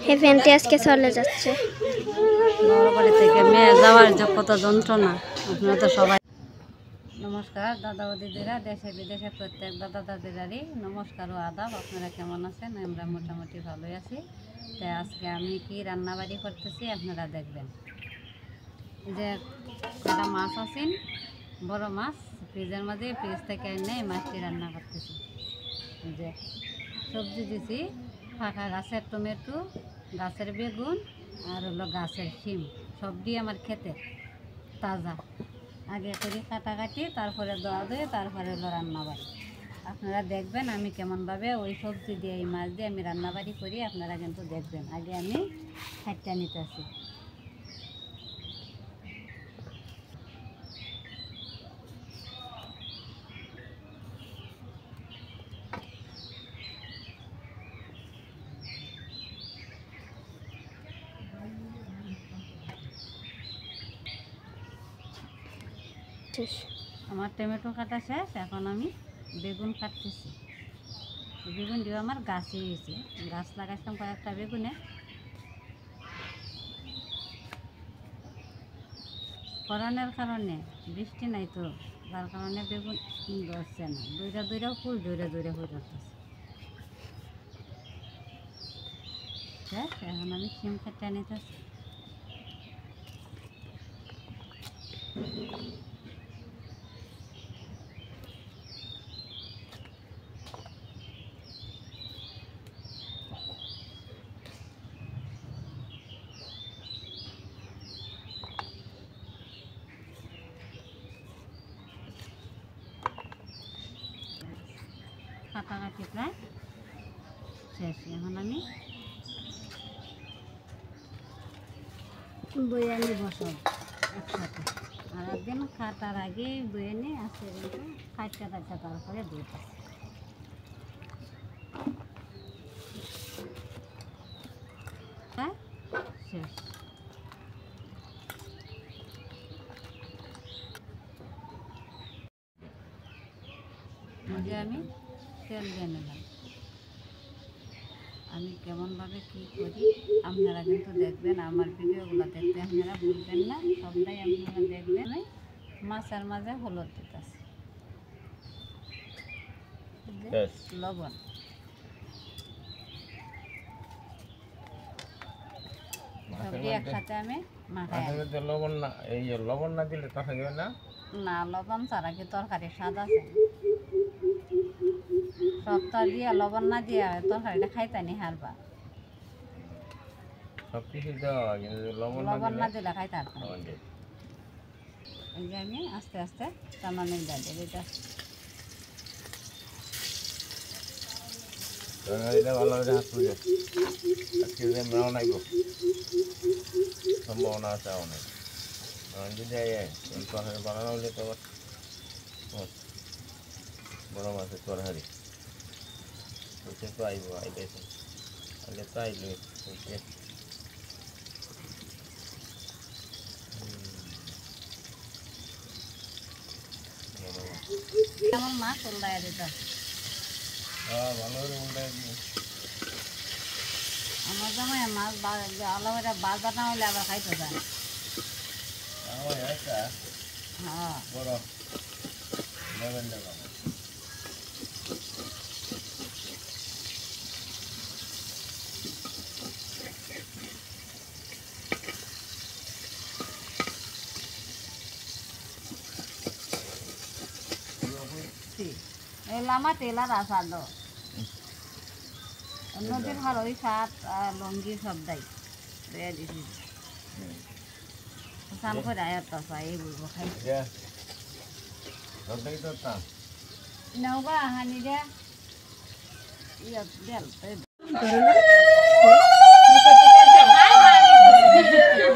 হে ফ্যানটি আজকে চলে যাচ্ছে বাড়ি থেকে মেয়ে যাওয়ার যে কত যন্ত্রণা আপনারা তো সবাই। নমস্কার দাদা ও দিদিরা, দেশে বিদেশে প্রত্যেক দাদা দাদিরারই নমস্কার ও আদাব। আপনারা কেমন আছেন? আমরা মোটামুটি ভালোই আছি। তাই আজকে আমি কি রান্নাবাড়ি করতেছি আপনারা দেখবেন। যে কটা মাছ আছেন, বড় মাছ ফ্রিজের মাঝে, ফ্রিজ থেকে এনে এই মাছটি রান্না করতেছি। যে সবজি দিছি, ফাঁকা গাছের টমেটো, গাছের বেগুন আর হলো গাছের শিম, সব দিয়ে আমার খেতে তাজা। আগে করি কাটাকাটি, তারপরে দোয়া দিয়ে, তারপরে হলো রান্নাবাড়ি। আপনারা দেখবেন আমি কেমনভাবে ওই সবজি দিয়ে এই মাছ দিয়ে আমি রান্নাবাড়ি করি, আপনারা কিন্তু দেখবেন। আগে আমি খাইটা নিতেছি। আমার টমেটো কাটা শেষ, এখন আমি বেগুন কাটতেছি। বেগুন দিয়ে আমার গাছই হয়েছে, গাছ লাগাইছিলাম কয়েকটা বেগুনে। করানোর কারণে বৃষ্টি নাই তো, যার কারণে বেগুন ধরছে না, দূরে ফুল দূরে হয়ে যাচ্ছে। এখন আমি শিম কেটে নিতেছি। কাটাকাটি প্রায় শেষ, এখন আমি বয়ে আনি বসব একসাথে। আর একদিন কাটার আগে বয়ে নিয়ে আসতে কিন্তু কাটতে তারপরে দুধ শেষ। আমি তেল দিয়ে নিলাম। আমি কেমনভাবে কী করি আপনারা কিন্তু দেখবেন। আমার ভিডিওগুলো দেখতে আপনারা ভুলবেন না, সবটাই আপনারা দেখবেন। মাছের মাঝে হলুদ দিতেছি, লবণ, সবটি একসাথে আমি মাখাই। লবণ না দিলে তরকারি না, লবণ ছাড়া কি তরকারি স্বাদ আছে? সবটা দিয়ে লবণ না দিয়ে তরকারিটা খাইতে নি হারবা। সবকিছু দেওয়া কিন্তু লবণ না দিলে খাইতে হারবা। এই যে আমি আস্তে আস্তে টানানি দিয়ে দিই। তরকারিটা ভালোভাবে হাত পুজো আজকে যে বানাইব সম্ভাবনা আছে অনেক। যদি তরকারি বানানো হলে তো বড় মাছের তরকারি তো আইব, আইতেছে আইলে তো আইলে আমার মাছ উল্টায় দিত। ভালো করে উল্টাই দিয়ে আমার জামাই মাছ আলাদা বাজার না হলে আবার খাইতে যায়। হ্যাঁ বড় নেবেন না লামা তেলার আসাদ নদীর হার ওই সাত লঙ্গি সব দাই দিছি চান করে আয়তা এই বলবো খাই নৌকা হানি দে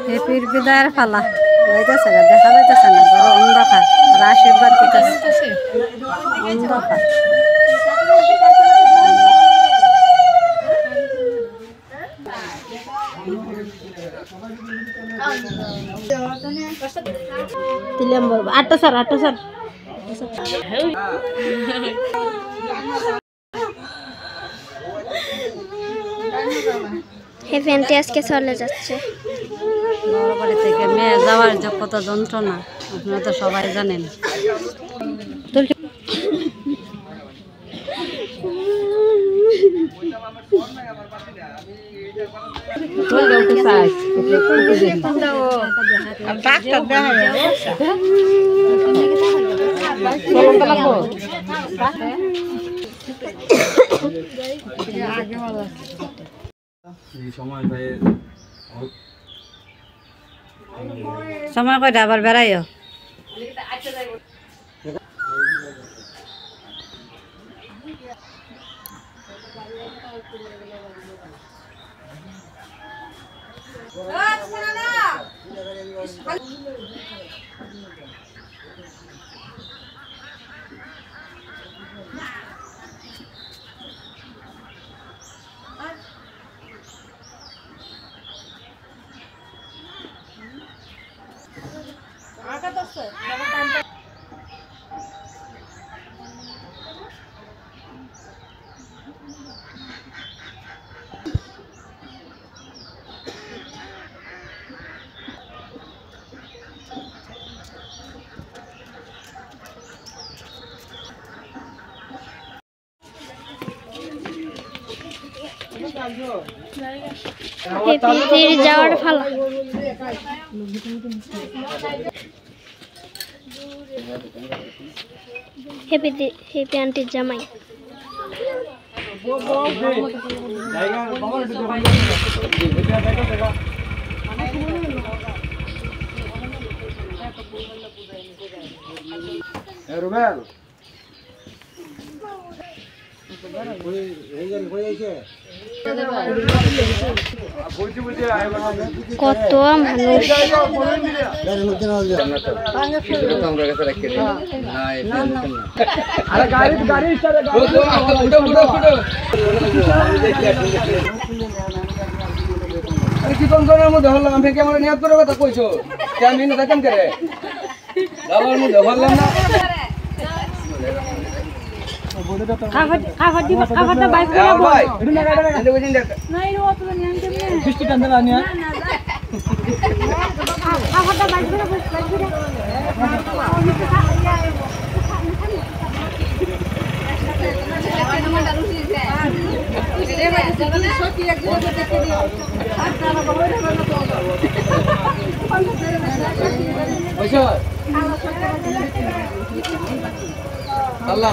হেপির বিদায়ের ফালা যাইতেছে না, দেখা যাইতেছে না, বড় অন্ধকার। আশীর্বাদ দিতেছে অন্ধকার। দিলাম বলবো 8টা স্যার 8টা স্যার হ্যাপি আন্টি আজকে চলে যাচ্ছে। বাবার বাড়ি থেকে মেয়ে যাওয়ার যে কত যন্ত্রণা আপনারা তো সবাই জানেন। সময় কয়টা আবার বেড়াইও? হ্যাপির যাওয়ার ফালা। হ্যাপি আন্টির জামাই। রুবেল কত মানুষ। কিতনের মধ্যে হলাম আমি কেমন নিয়ত করে কথা কইছো আমি না দেখেন করে দাবার মধ্যে হলাম না খাবারটা বাইক করে ভাই এটা না এটা না বুঝিন দেখ না এই অত নিয়ে বৃষ্টি টান না নিয়া খাবারটা বাইক করে বাইক করে আল্লাহ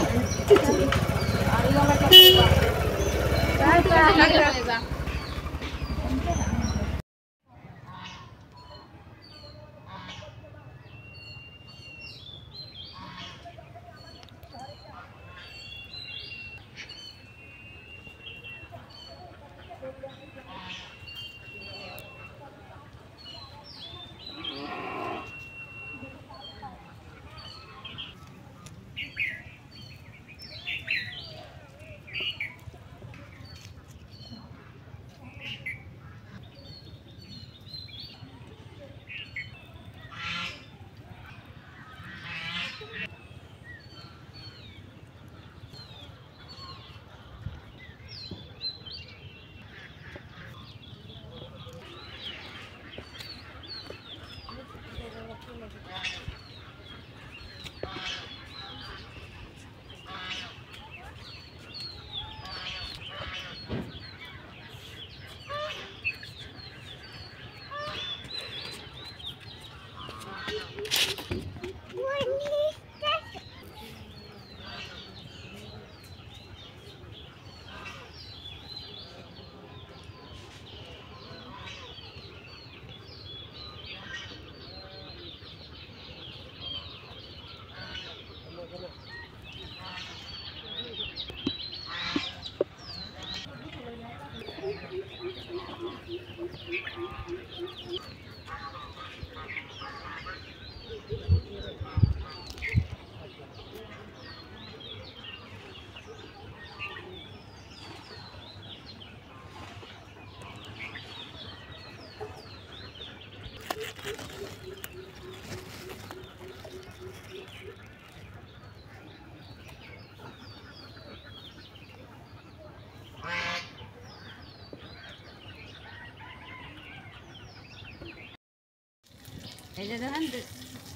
এই যে দেখেন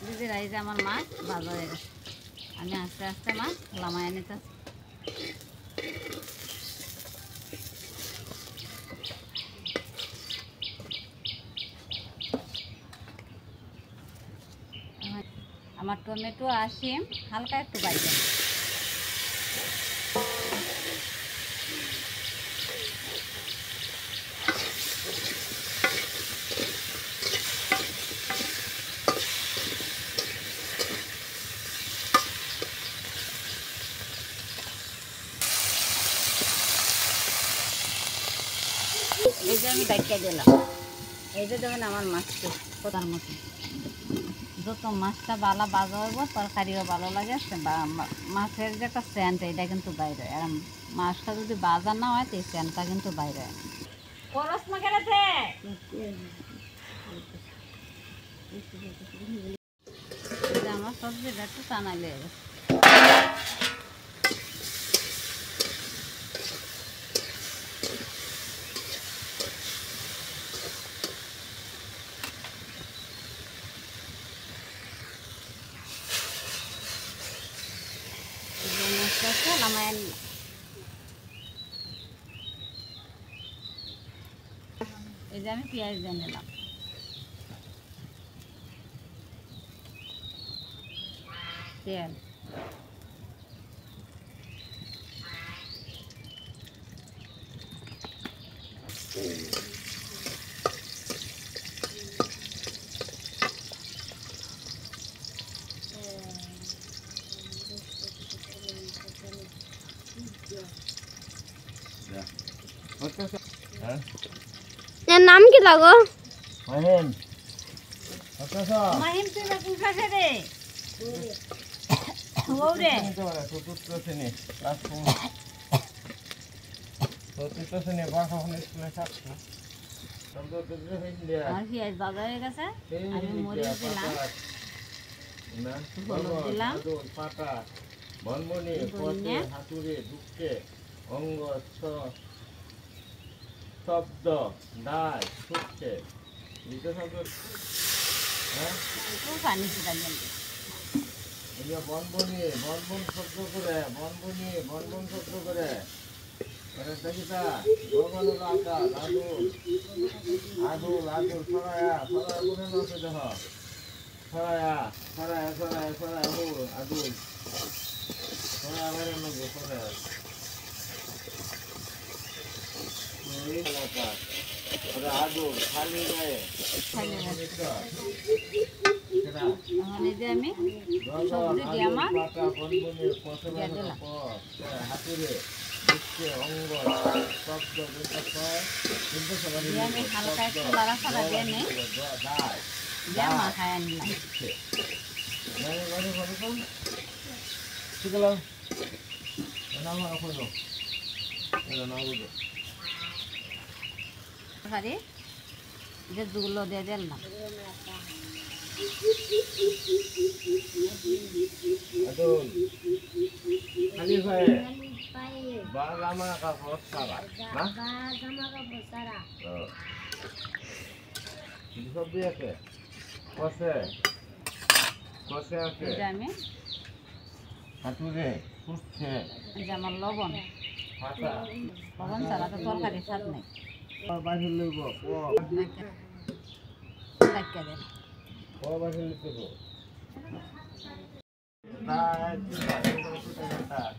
দিদিরা, এই যে আমার মাছ ভাজা হয়ে গেছে। আমি আস্তে আস্তে মাছ লামায় নিতে। আমার টমেটো আর শিম হালকা একটু বাইরে। এই যে আমি ডাইকা দিলাম। এই যে দেখুন আমার মাছটা কোথার মতো, যত মাছটা ভালো ভাজা হইব তরকারিও ভালো লাগে। মাছের যে একটা সেন্ট এটা কিন্তু বাইরে, আর মাছটা যদি ভাজা না হয় তো এই সেন্টটা কিন্তু বাইরে। আমার সবজিটা একটু টানা লেগে গেছে। এই যে আমি পেঁয়াজ দিয়ে নিলাম। তেল, হ্যাঁ এর নাম কি লাগো? মাহিম মাহিম তুই কোন ক্লাসে রে? ওরে চতুর্থ শ্রেণী ক্লাস 4। চতুর্থ শ্রেণী বাসা স্কুলে থাকতো। আর পেঁয়াজ ভাজা হয়ে গেছে। আমি মরিচ দিলাম, হলুদ দিলাম, পাতা বনবনি পথে হাতুড়ে দুঃখে অঙ্গ শব্দ দায় সুখে দিতে শব্দ। হ্যাঁ পানি দিলাম। বনবনি বনবন শব্দ করে বনবনি বনবন শব্দ করে দেখিতা ভগবানের আকাশ আদুল আদুল আদুল সরায়া সরায়া গুনে নষ্ট দেহ সরায়া সরায়া সরায়া সরায়া আদুল আদুল সরায়া বাইরে নগে সরায়া আদুল খালি গায়ে এখন এই যে আমি সবজি দিয়ে আমার দিলাম। হাতুড়ে অঙ্গ শব্দ দিয়ে আমি হালকা একটু লাড়াচাড়া দিয়ে নিই, দিয়ে মাখায় আনলাম। তরকারি যে দুগুলো দিয়ে দিলাম। খালি হয়ে বা জামা কাপড় সারা না সবজি আছে কষে কষে আছে এই যে আমি হাতুড়ে সুচ্ছে এই যে আমার লবণ, ফাটা লবণ ছাড়া তো তরকারির স্বাদ নেই। বাহির লইব ডাক্কা দেন। বাহির লইব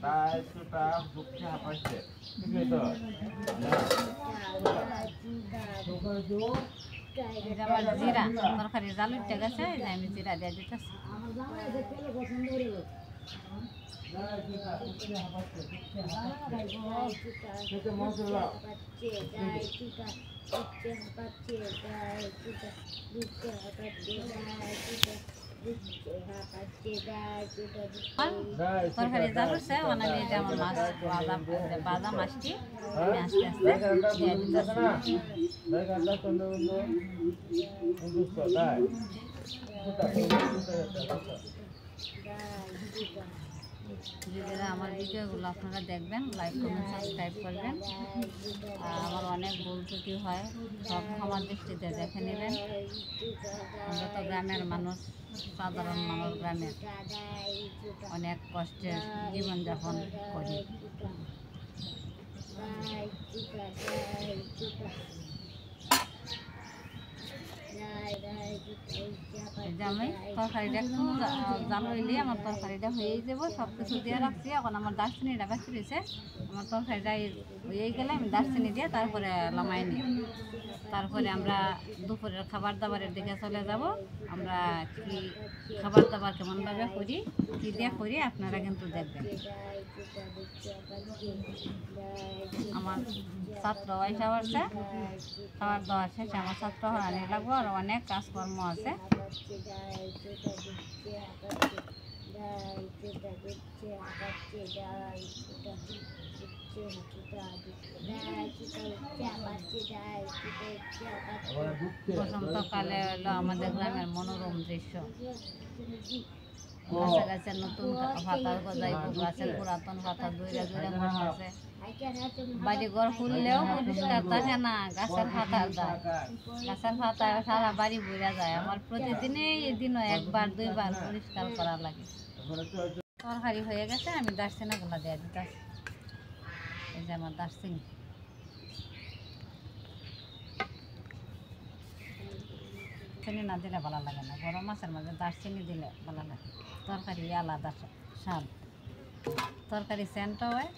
তাই সুতা দুঃখে হাঁপাইছে ঠিক তো এই যে আমার জিরা তরকারি জাল উঠে গেছে, এই যে আমি জিরা দিয়ে দিতেছি। মশলা তরকারি জাল উঠছে, মানে এই যে আমার মাছ ভাজা মাছটি আমি আস্তে আস্তে দিয়ে দিতেছি। দিদিরা আমার ভিডিওগুলো আপনারা দেখবেন, লাইক কমেন্ট সাবস্ক্রাইব করবেন। আর আমার অনেক ভুল ত্রুটি হয়, সব ক্ষমার দৃষ্টিতে দেখে নেবেন। আমরা তো গ্রামের মানুষ, সাধারণ মানুষ, গ্রামের অনেক কষ্টের জীবনযাপন করি। আমি তরকারিটা একটু জাল হইলে আমার তরকারিটা হয়েই যাবো, সব কিছু দিয়ে রাখছি। এখন আমার দারচিনিটা বেশি রয়েছে, আমার তরকারিটা হয়েই গেলে আমি দারচিনি দিয়ে তারপরে লামাই নিই। তারপরে আমরা দুপুরের খাবার দাবারের দিকে চলে যাব। আমরা কি খাবার দাবার কেমনভাবে করি, কী দিয়ে করি আপনারা কিন্তু দেখবেন। আমার ছাত্র পয়সা আসছে, খাবার দাবার শেষে আমার ছাত্র হারানি লাগবো, আর অনেক কাজকর্ম আছে। বসন্তকালে হলো আমাদের গ্রামের মনোরম দৃশ্য। গাছে গাছে নতুন পাতা গজাইব, গাছের পুরাতন পাতা দূরে দূরে মনে আছে। বাড়ি ঘর খুললেও পরিষ্কার থাকে না, গাছের পাতার দায়, গাছের পাতায় সারা বাড়ি বইরা যায়। আমার প্রতিদিনই এদিনও একবার দুইবার পরিষ্কার করা লাগে। তরকারি হয়ে গেছে, আমি দারচিনিগুলো দিয়ে দিতেছি। এই যে আমার দারচিনি, চিনি না দিলে ভালো লাগে না, বড় মাছের মাঝে দারচিনি দিলে ভালো লাগে। তরকারি আলাদা স্বাদ, তরকারি সেন্টও হয়,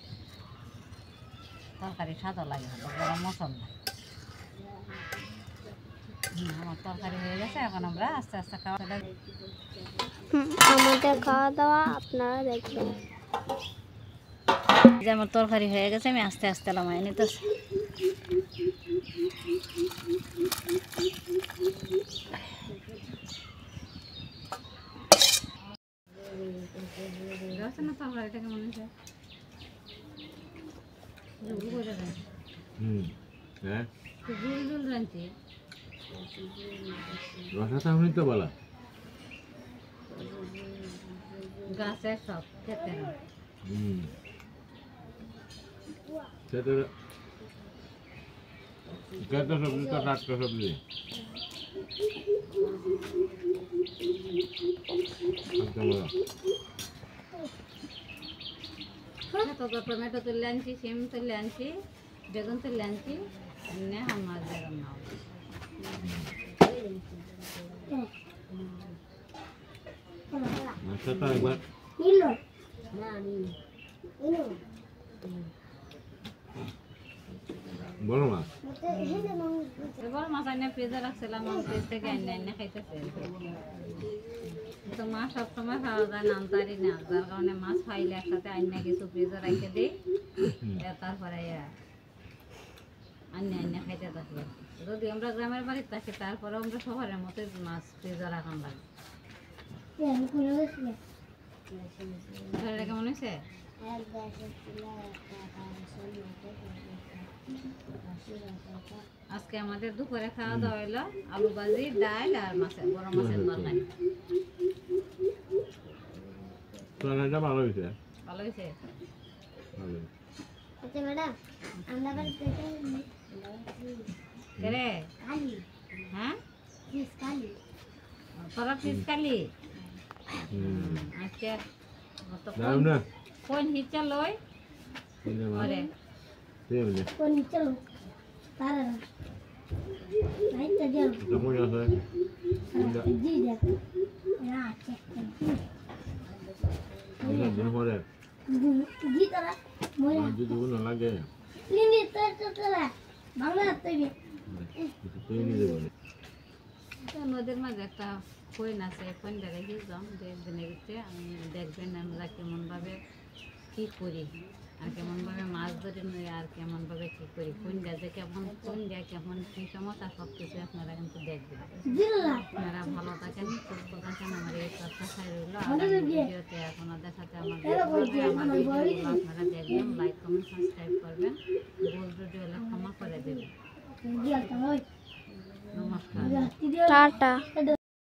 তরকারি স্বাদও লাগে, গরম মশলা। আমার তরকারি হয়ে গেছে, এখন আমরা আস্তে আস্তে খাওয়া দাওয়া। আমাদের খাওয়া দাওয়া আপনারা দেখবেন। যে আমার তরকারি হয়ে গেছে, আমি আস্তে আস্তে লামাই নিতেছি। তরকারিটা কেমন হয়েছে? গাছের সব খেতে না, সবজি তো টাটকা সবজি। টমেটো তুলে আনছি, সিম তুলে আনছি, বেগুন তুলে আনছি, আমার বেগুন না বড় মাছ, বড় মাছ আইনে ফ্রিজে রাখছিলাম, ফ্রিজ থেকে আইনে খাইতেছে। তো মাছ সবসময় খাওয়া যায় না, আনতারি না, যার কারণে মাছ খাইলে একসাথে আইনে কিছু ফ্রিজে রাখতে দিই, তারপরে আইনে খাইতে থাকি। যদি আমরা গ্রামের বাড়িতে থাকি, তারপরেও আমরা শহরের মতো মাছ ফ্রিজে রাখান লাগে। কেমন হয়েছে? আজকে আমাদের দুপুরে খাওয়া দাওয়া হলো আলু ভাজি, ডাল আর মাছের বড় মাছের তরকারি। তরকারিটা ভালো হয়েছে, ভালো হয়েছে। হ্যাঁ, তোরা ফিস খালি আজকে কোন হিচা লই করে লাগে নদীর মাঝে একটা কোয়েন আছে, কোয়েনটা রেখে যাম দেখবেন, দেখবেন আমরা কেমনভাবে কী করি আর কেমনভাবে মাছ ধরে নই আর কেমনভাবে কী করি, কোনটা যে কেমন কোন দিয়ে কেমন কী সমস্যা সব কিছু আপনারা কিন্তু দেখবেন। আপনারা ভালো থাকেন, সুস্থ থাকেন। আমার এই প্রত্যাশা রইল। ভিডিওতে আপনাদের সাথে আমার ভিডিওগুলো আপনারা দেখবেন, লাইক কমেন্ট সাবস্ক্রাইব করবেন, ভুল ভিডিও হলে ক্ষমা করে দেবেন। নমস্কার, টাটা।